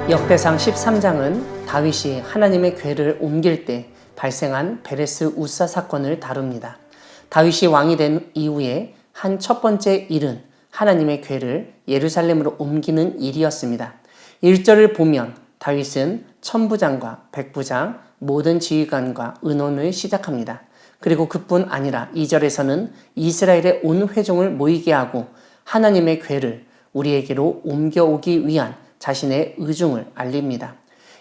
역대상 13장은 다윗이 하나님의 궤를 옮길 때 발생한 베레스 우사 사건을 다룹니다. 다윗이 왕이 된 이후에 한 첫 번째 일은 하나님의 궤를 예루살렘으로 옮기는 일이었습니다. 1절을 보면 다윗은 천부장과 백부장, 모든 지휘관과 의논을 시작합니다. 그리고 그뿐 아니라 2절에서는 이스라엘의 온 회중을 모이게 하고 하나님의 궤를 우리에게로 옮겨오기 위한 자신의 의중을 알립니다.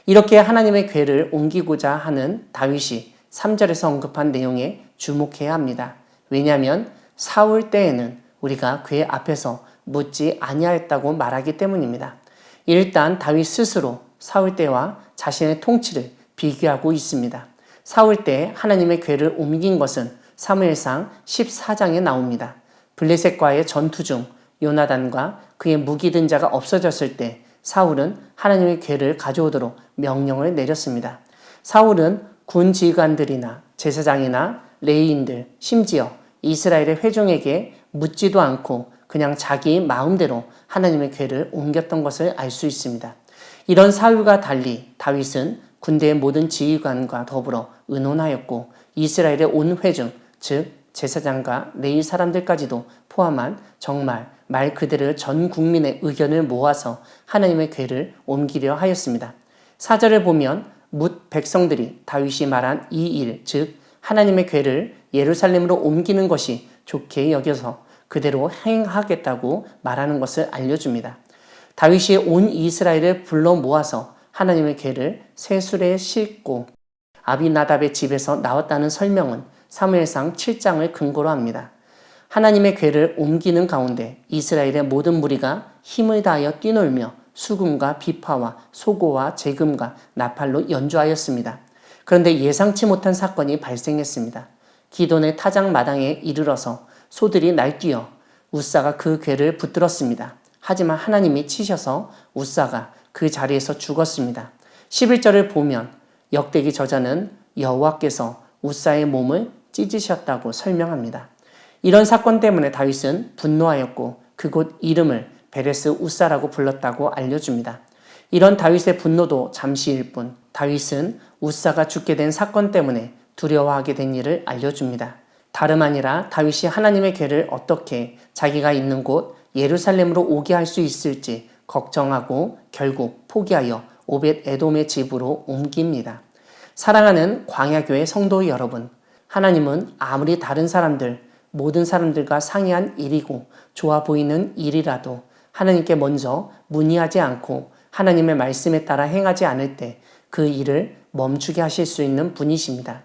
이렇게 하나님의 궤를 옮기고자 하는 다윗이 3절에서 언급한 내용에 주목해야 합니다. 왜냐하면 사울 때에는 우리가 궤 앞에서 묻지 아니하였다고 말하기 때문입니다. 일단 다윗 스스로 사울 때와 자신의 통치를 비교하고 있습니다. 사울 때 하나님의 궤를 옮긴 것은 사무엘상 14장에 나옵니다. 블레셋과의 전투 중 요나단과 그의 무기 든 자가 없어졌을 때 사울은 하나님의 궤를 가져오도록 명령을 내렸습니다. 사울은 군 지휘관들이나 제사장이나 레위인들, 심지어 이스라엘의 회중에게 묻지도 않고 그냥 자기 마음대로 하나님의 궤를 옮겼던 것을 알 수 있습니다. 이런 사울과 달리 다윗은 군대의 모든 지휘관과 더불어 의논하였고 이스라엘의 온 회중, 즉 제사장과 레위 사람들까지도 포함한 정말 말 그대로 전 국민의 의견을 모아서 하나님의 궤를 옮기려 하였습니다. 4절을 보면 뭇 백성들이 다윗이 말한 이 일, 즉 하나님의 궤를 예루살렘으로 옮기는 것이 좋게 여겨서 그대로 행하겠다고 말하는 것을 알려줍니다. 다윗이 온 이스라엘을 불러 모아서 하나님의 궤를 쇠술에 싣고 아비나답의 집에서 나왔다는 설명은 사무엘상 7장을 근거로 합니다. 하나님의 궤를 옮기는 가운데 이스라엘의 모든 무리가 힘을 다하여 뛰놀며 수금과 비파와 소고와 재금과 나팔로 연주하였습니다. 그런데 예상치 못한 사건이 발생했습니다. 기돈의 타작 마당에 이르러서 소들이 날뛰어 우사가 그 궤를 붙들었습니다. 하지만 하나님이 치셔서 우사가 그 자리에서 죽었습니다. 11절을 보면 역대기 저자는 여호와께서 우사의 몸을 찢으셨다고 설명합니다. 이런 사건 때문에 다윗은 분노하였고 그곳 이름을 베레스 우사라고 불렀다고 알려줍니다. 이런 다윗의 분노도 잠시일 뿐 다윗은 우사가 죽게 된 사건 때문에 두려워하게 된 일을 알려줍니다. 다름 아니라 다윗이 하나님의 궤를 어떻게 자기가 있는 곳 예루살렘으로 오게 할 수 있을지 걱정하고 결국 포기하여 오벳 에돔의 집으로 옮깁니다. 사랑하는 광야교회 성도 여러분, 하나님은 아무리 다른 사람들, 모든 사람들과 상이한 일이고 좋아 보이는 일이라도 하나님께 먼저 문의하지 않고 하나님의 말씀에 따라 행하지 않을 때 그 일을 멈추게 하실 수 있는 분이십니다.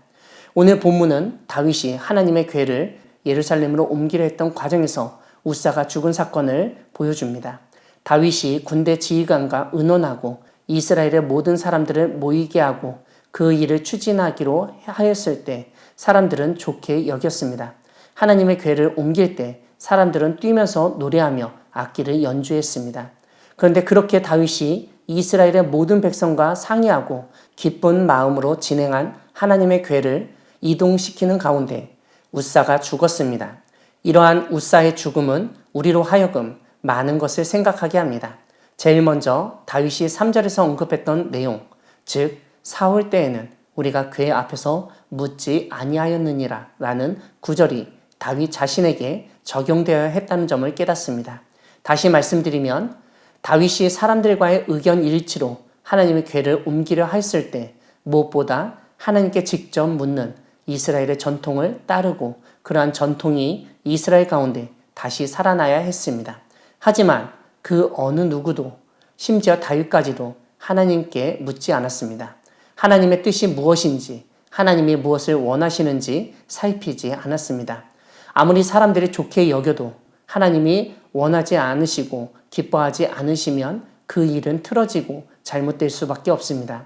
오늘 본문은 다윗이 하나님의 궤를 예루살렘으로 옮기려 했던 과정에서 우사가 죽은 사건을 보여줍니다. 다윗이 군대 지휘관과 의논하고 이스라엘의 모든 사람들을 모이게 하고 그 일을 추진하기로 하였을 때 사람들은 좋게 여겼습니다. 하나님의 궤를 옮길 때 사람들은 뛰면서 노래하며 악기를 연주했습니다. 그런데 그렇게 다윗이 이스라엘의 모든 백성과 상의하고 기쁜 마음으로 진행한 하나님의 궤를 이동시키는 가운데 우사가 죽었습니다. 이러한 우사의 죽음은 우리로 하여금 많은 것을 생각하게 합니다. 제일 먼저 다윗이 3절에서 언급했던 내용, 즉 사울 때에는 우리가 궤 앞에서 묻지 아니하였느니라 라는 구절이 다윗 자신에게 적용되어야 했다는 점을 깨닫습니다. 다시 말씀드리면 다윗이 사람들과의 의견 일치로 하나님의 궤를 옮기려 했을 때 무엇보다 하나님께 직접 묻는 이스라엘의 전통을 따르고 그러한 전통이 이스라엘 가운데 다시 살아나야 했습니다. 하지만 그 어느 누구도 심지어 다윗까지도 하나님께 묻지 않았습니다. 하나님의 뜻이 무엇인지 하나님이 무엇을 원하시는지 살피지 않았습니다. 아무리 사람들이 좋게 여겨도 하나님이 원하지 않으시고 기뻐하지 않으시면 그 일은 틀어지고 잘못될 수밖에 없습니다.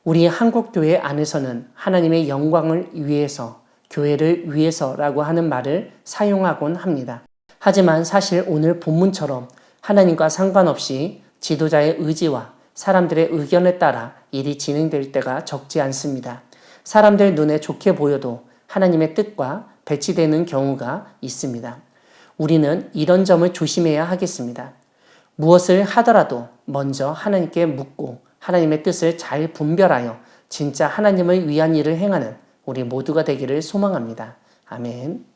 우리 한국교회 안에서는 하나님의 영광을 위해서, 교회를 위해서라고 하는 말을 사용하곤 합니다. 하지만 사실 오늘 본문처럼 하나님과 상관없이 지도자의 의지와 사람들의 의견에 따라 일이 진행될 때가 적지 않습니다. 사람들 눈에 좋게 보여도 하나님의 뜻과 배치되는 경우가 있습니다. 우리는 이런 점을 조심해야 하겠습니다. 무엇을 하더라도 먼저 하나님께 묻고 하나님의 뜻을 잘 분별하여 진짜 하나님을 위한 일을 행하는 우리 모두가 되기를 소망합니다. 아멘.